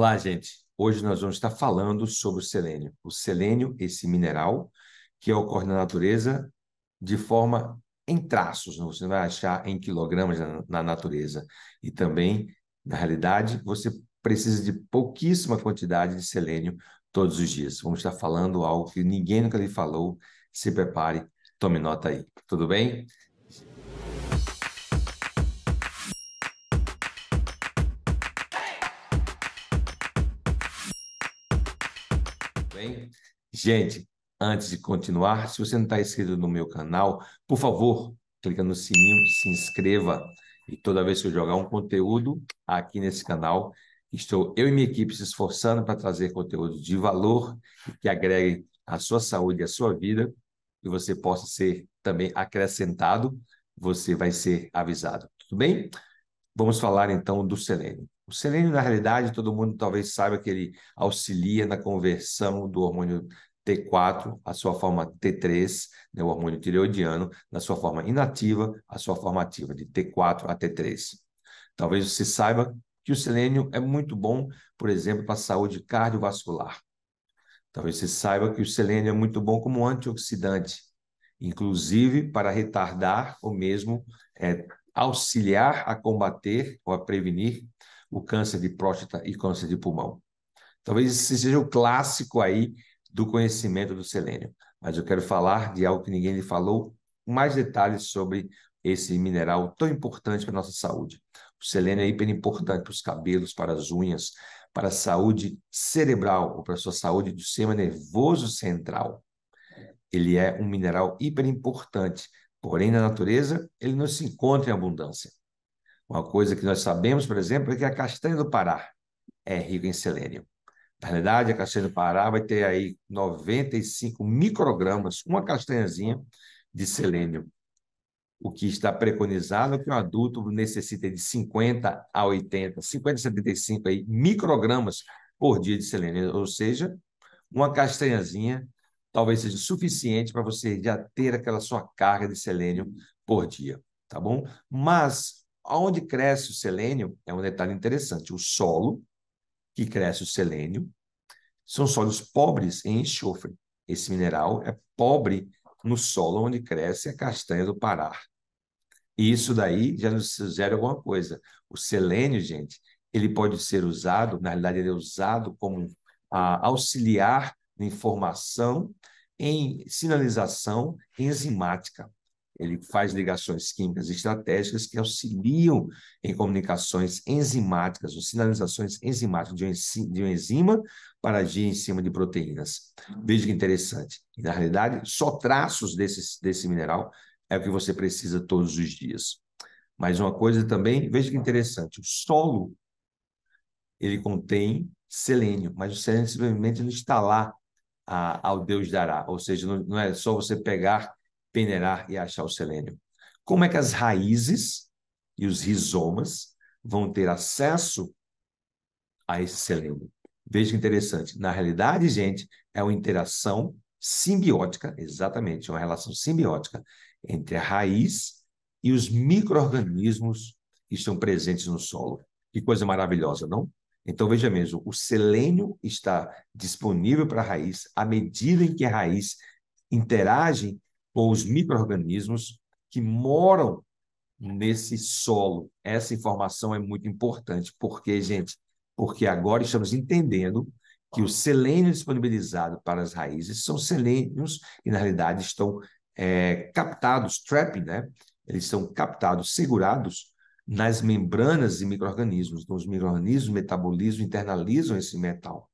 Olá, gente. Hoje nós vamos estar falando sobre o selênio. O selênio, esse mineral que ocorre na natureza de forma em traços, não você não vai achar em quilogramas na natureza. E também, na realidade, você precisa de pouquíssima quantidade de selênio todos os dias. Vamos estar falando algo que ninguém nunca lhe falou. Se prepare, tome nota aí. Tudo bem? Bem, gente, antes de continuar, se você não está inscrito no meu canal, por favor, clica no sininho, se inscreva. E toda vez que eu jogar um conteúdo aqui nesse canal, estou eu e minha equipe se esforçando para trazer conteúdo de valor que agregue à sua saúde e à sua vida, e você possa ser também acrescentado, você vai ser avisado. Tudo bem? Vamos falar então do selênio. O selênio, na realidade, todo mundo talvez saiba que ele auxilia na conversão do hormônio T4 à sua forma T3, né, o hormônio tireoidiano, da sua forma inativa à sua forma ativa, de T4 a T3. Talvez você saiba que o selênio é muito bom, por exemplo, para a saúde cardiovascular. Talvez você saiba que o selênio é muito bom como antioxidante, inclusive para retardar ou mesmo auxiliar a combater ou a prevenir o câncer de próstata e câncer de pulmão. Talvez esse seja o clássico aí do conhecimento do selênio, mas eu quero falar de algo que ninguém lhe falou, mais detalhes sobre esse mineral tão importante para a nossa saúde. O selênio é hiper importante para os cabelos, para as unhas, para a saúde cerebral, ou para a sua saúde do sistema nervoso central. Ele é um mineral hiper importante, porém na natureza ele não se encontra em abundância. Uma coisa que nós sabemos, por exemplo, é que a castanha do Pará é rica em selênio. Na realidade, a castanha do Pará vai ter aí 95 microgramas, uma castanhazinha de selênio. O que está preconizado é que um adulto necessita de 50 a 80, 50 a 75 aí, microgramas por dia de selênio, ou seja, uma castanhazinha talvez seja suficiente para você já ter aquela sua carga de selênio por dia, tá bom? Mas aonde cresce o selênio é um detalhe interessante. O solo que cresce o selênio são solos pobres em enxofre. Esse mineral é pobre no solo onde cresce a castanha do Pará. E isso daí já nos sugere alguma coisa. O selênio, gente, ele pode ser usado, na realidade, ele é usado como auxiliar de informação em sinalização enzimática. Ele faz ligações químicas estratégicas que auxiliam em comunicações enzimáticas, ou sinalizações enzimáticas de uma enzima para agir em cima de proteínas. Veja que interessante. E, na realidade, só traços desse mineral é o que você precisa todos os dias. Mas uma coisa também, veja que interessante, o solo, ele contém selênio, mas o selênio simplesmente não está lá ao Deus dará, ou seja, não é só você pegar, peneirar e achar o selênio. Como é que as raízes e os rizomas vão ter acesso a esse selênio? Veja que interessante. Na realidade, gente, é uma interação simbiótica, exatamente, uma relação simbiótica entre a raiz e os micro-organismos que estão presentes no solo. Que coisa maravilhosa, não? Então, veja mesmo, o selênio está disponível para a raiz à medida em que a raiz interage com os micro-organismos que moram nesse solo. Essa informação é muito importante, porque, gente, porque agora estamos entendendo que o selênio disponibilizado para as raízes são selênios que, na realidade, estão captados, trapping, né? Eles são captados, segurados nas membranas de micro-organismos. Então, os micro-organismos metabolizam, internalizam esse metal.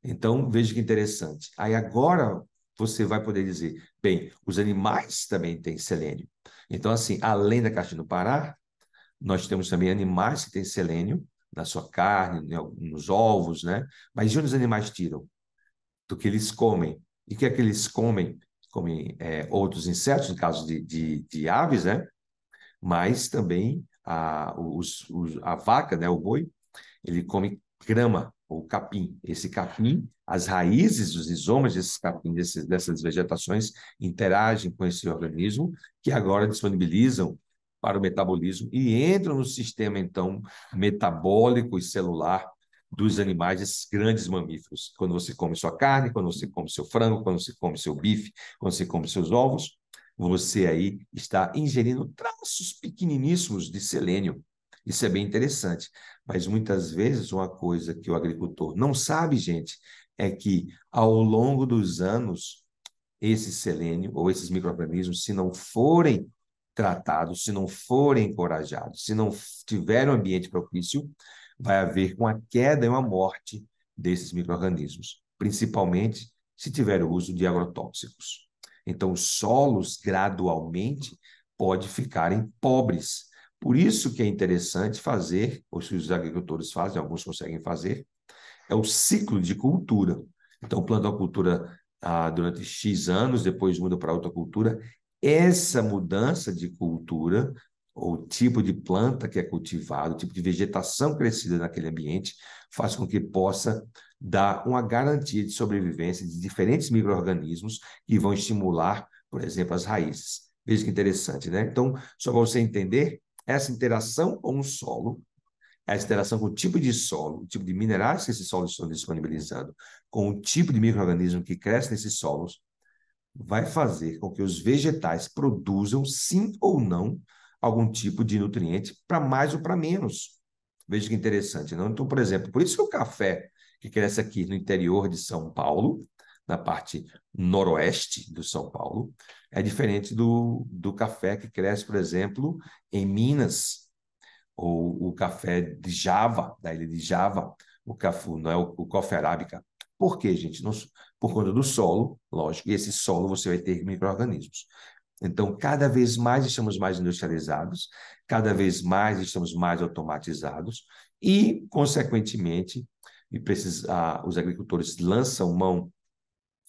Então, veja que interessante. Aí agora você vai poder dizer, bem, os animais também têm selênio. Então, assim, além da castanha do Pará, nós temos também animais que têm selênio na sua carne, nos ovos, né? Mas de onde os animais tiram? Do que eles comem. E o que é que eles comem? Comem outros insetos, no caso de aves, né? Mas também a vaca, né? O boi, ele come grama ou capim. Esse capim, as raízes, os rizomas desses capim, dessas vegetações, interagem com esse organismo, que agora disponibilizam para o metabolismo e entram no sistema, então, metabólico e celular dos animais, esses grandes mamíferos. Quando você come sua carne, quando você come seu frango, quando você come seu bife, quando você come seus ovos, você aí está ingerindo traços pequeniníssimos de selênio. Isso é bem interessante. Mas muitas vezes uma coisa que o agricultor não sabe, gente, é que ao longo dos anos, esse selênio ou esses micro-organismos, se não forem tratados, se não forem encorajados, se não tiver um ambiente propício, vai haver uma queda e uma morte desses micro-organismos, principalmente se tiver o uso de agrotóxicos. Então, os solos gradualmente podem ficarem pobres. Por isso que é interessante fazer, ou se os agricultores fazem, alguns conseguem fazer, é o ciclo de cultura. Então, planta uma cultura durante X anos, depois muda para outra cultura. Essa mudança de cultura, ou tipo de planta que é cultivado, o tipo de vegetação crescida naquele ambiente, faz com que possa dar uma garantia de sobrevivência de diferentes micro-organismos que vão estimular, por exemplo, as raízes. Veja que interessante, né? Então, só para você entender, essa interação com o solo, a interação com o tipo de solo, o tipo de minerais que esses solos estão disponibilizando, com o tipo de micro-organismo que cresce nesses solos, vai fazer com que os vegetais produzam, sim ou não, algum tipo de nutriente para mais ou para menos. Veja que interessante, não? Então, por exemplo, por isso que o café que cresce aqui no interior de São Paulo, na parte noroeste do São Paulo, é diferente do café que cresce, por exemplo, em Minas, ou o café de Java, da ilha de Java, o cafu, não é o coffee arábica. Por quê, gente? Não, por conta do solo, lógico, e esse solo você vai ter micro-organismos. Então, cada vez mais estamos mais industrializados, cada vez mais estamos mais automatizados e, consequentemente, os agricultores lançam mão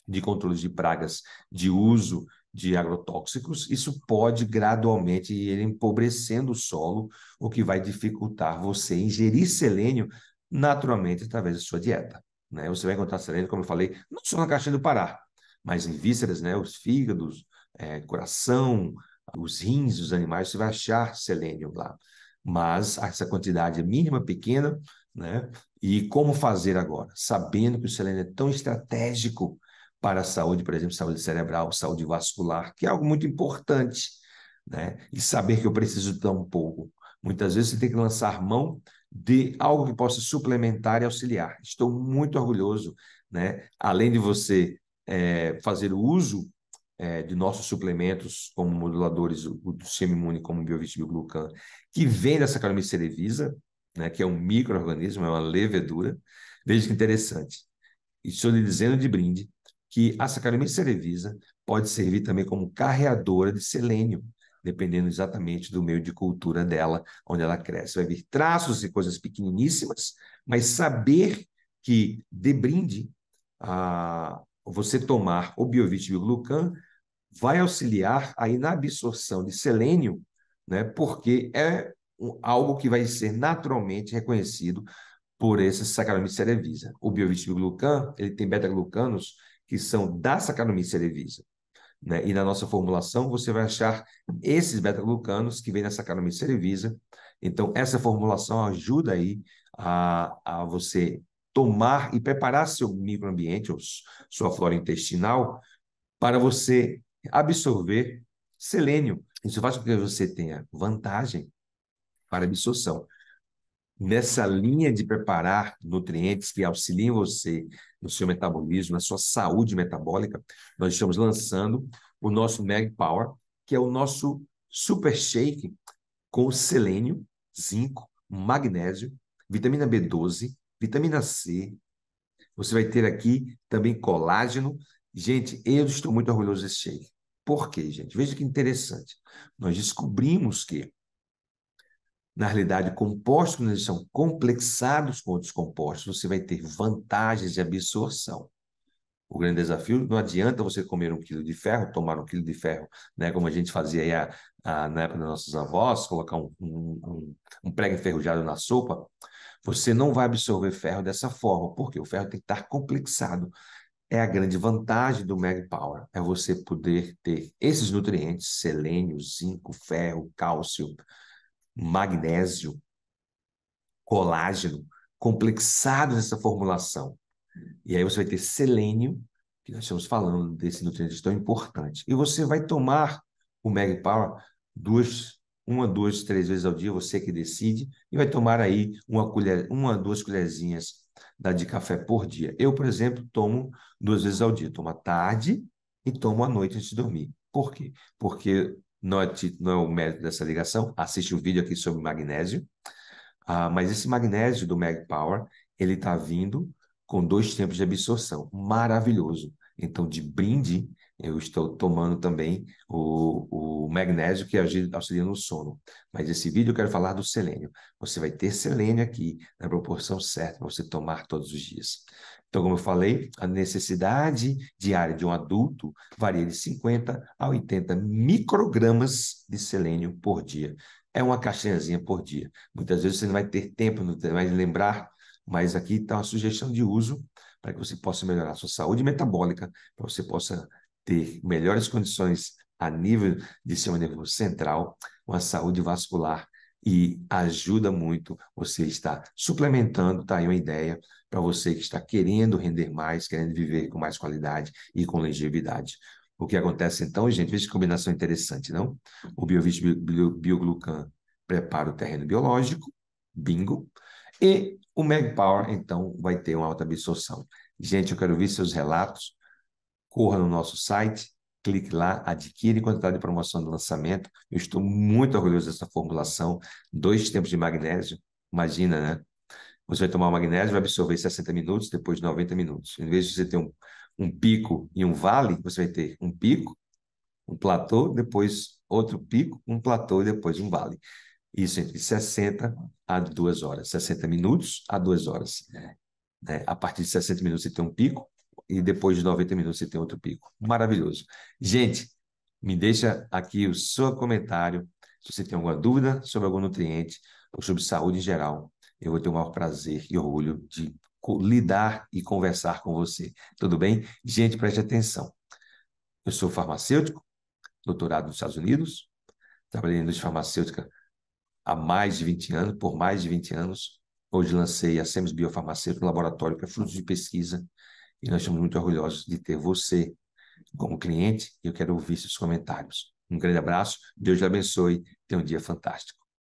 de controle de pragas, de uso de agrotóxicos, isso pode gradualmente ir empobrecendo o solo, o que vai dificultar você ingerir selênio naturalmente através da sua dieta. Né? Você vai encontrar selênio, como eu falei, não só na caixinha do Pará, mas em vísceras, né? Os fígados, coração, os rins dos animais, você vai achar selênio lá. Mas essa quantidade é mínima, pequena, né? E como fazer agora? Sabendo que o selênio é tão estratégico para a saúde, por exemplo, saúde cerebral, saúde vascular, que é algo muito importante, né? E saber que eu preciso tão pouco. Muitas vezes você tem que lançar mão de algo que possa suplementar e auxiliar. Estou muito orgulhoso, né? Além de você fazer o uso de nossos suplementos, como moduladores do sistema imune, como o Biovit-Glucan, que vem dessa Saccharomyces cerevisiae, né? Que é um micro-organismo, é uma levedura. Veja que interessante. E estou lhe dizendo de brinde que a Saccharomyces cerevisiae pode servir também como carreadora de selênio, dependendo exatamente do meio de cultura dela, onde ela cresce. Vai vir traços e coisas pequeniníssimas, mas saber que, de brinde, você tomar o Biovit Glucan vai auxiliar aí na absorção de selênio, né, porque é algo que vai ser naturalmente reconhecido por esse Saccharomyces cerevisiae. O Biovit-Glucan, ele tem beta-glucanos que são da Saccharomyces cerevisiae, né? E na nossa formulação você vai achar esses beta-glucanos que vêm da Saccharomyces cerevisiae. Então, essa formulação ajuda aí a você tomar e preparar seu microambiente, ou sua flora intestinal, para você absorver selênio. Isso faz com que você tenha vantagem para absorção. Nessa linha de preparar nutrientes que auxiliem você no seu metabolismo, na sua saúde metabólica, nós estamos lançando o nosso Mag Power, que é o nosso super shake com selênio, zinco, magnésio, vitamina B12, vitamina C. Você vai ter aqui também colágeno. Gente, eu estou muito orgulhoso desse shake. Por quê, gente? Veja que interessante. Nós descobrimos que na realidade, compostos, quando eles são complexados com outros compostos, você vai ter vantagens de absorção. O grande desafio, não adianta você comer 1 quilo de ferro, tomar 1 quilo de ferro, né, como a gente fazia aí na época das nossas avós, colocar um prego enferrujado na sopa, você não vai absorver ferro dessa forma, porque o ferro tem que estar complexado. É a grande vantagem do Mag Power, é você poder ter esses nutrientes, selênio, zinco, ferro, cálcio, magnésio, colágeno, complexados nessa formulação. E aí você vai ter selênio, que nós estamos falando desse nutriente tão importante. E você vai tomar o Mag Power uma, duas, três vezes ao dia, você que decide, e vai tomar aí uma, duas colherzinhas de café por dia. Eu, por exemplo, tomo 2 vezes ao dia. Tomo à tarde e tomo à noite antes de dormir. Por quê? Porque não é o mérito dessa ligação. Assiste o vídeo aqui sobre magnésio. Mas esse magnésio do Mag Power, ele está vindo com 2 tempos de absorção. Maravilhoso. Então, de brinde, eu estou tomando também o magnésio que auxilia no sono. Mas esse vídeo eu quero falar do selênio. Você vai ter selênio aqui na proporção certa para você tomar todos os dias. Então, como eu falei, a necessidade diária de um adulto varia de 50 a 80 microgramas de selênio por dia. É uma caixinhazinha por dia. Muitas vezes você não vai ter tempo, não vai lembrar, mas aqui está uma sugestão de uso para que você possa melhorar a sua saúde metabólica, para você possa ter melhores condições a nível de sistema nervoso central, uma saúde vascular e ajuda muito você estar suplementando, tá aí uma ideia para você que está querendo render mais, querendo viver com mais qualidade e com longevidade. O que acontece então, gente, veja que combinação interessante, não? O Biovit Bioglucan prepara o terreno biológico, bingo, e o Mag Power, então, vai ter uma alta absorção. Gente, eu quero ver seus relatos. Corra no nosso site, clique lá, adquire enquanto está de promoção do lançamento. Eu estou muito orgulhoso dessa formulação. 2 tempos de magnésio. Imagina, né? Você vai tomar o magnésio, vai absorver 60 minutos, depois de 90 minutos. Em vez de você ter um pico e um vale, você vai ter um pico, um platô, depois outro pico, um platô e depois um vale. Isso entre 60 a 2 horas. 60 minutos a 2 horas. Né? A partir de 60 minutos você tem um pico e depois de 90 minutos você tem outro pico. Maravilhoso. Gente, me deixa aqui o seu comentário. Se você tem alguma dúvida sobre algum nutriente ou sobre saúde em geral, eu vou ter o maior prazer e orgulho de lidar e conversar com você. Tudo bem? Gente, preste atenção. Eu sou farmacêutico, doutorado nos Estados Unidos, trabalhei na indústria farmacêutica há mais de 20 anos, por mais de 20 anos. Hoje lancei a Semes Biofarmacêutico, um laboratório que é fruto de pesquisa, e nós estamos muito orgulhosos de ter você como cliente, e eu quero ouvir seus comentários. Um grande abraço, Deus te abençoe, tenha um dia fantástico.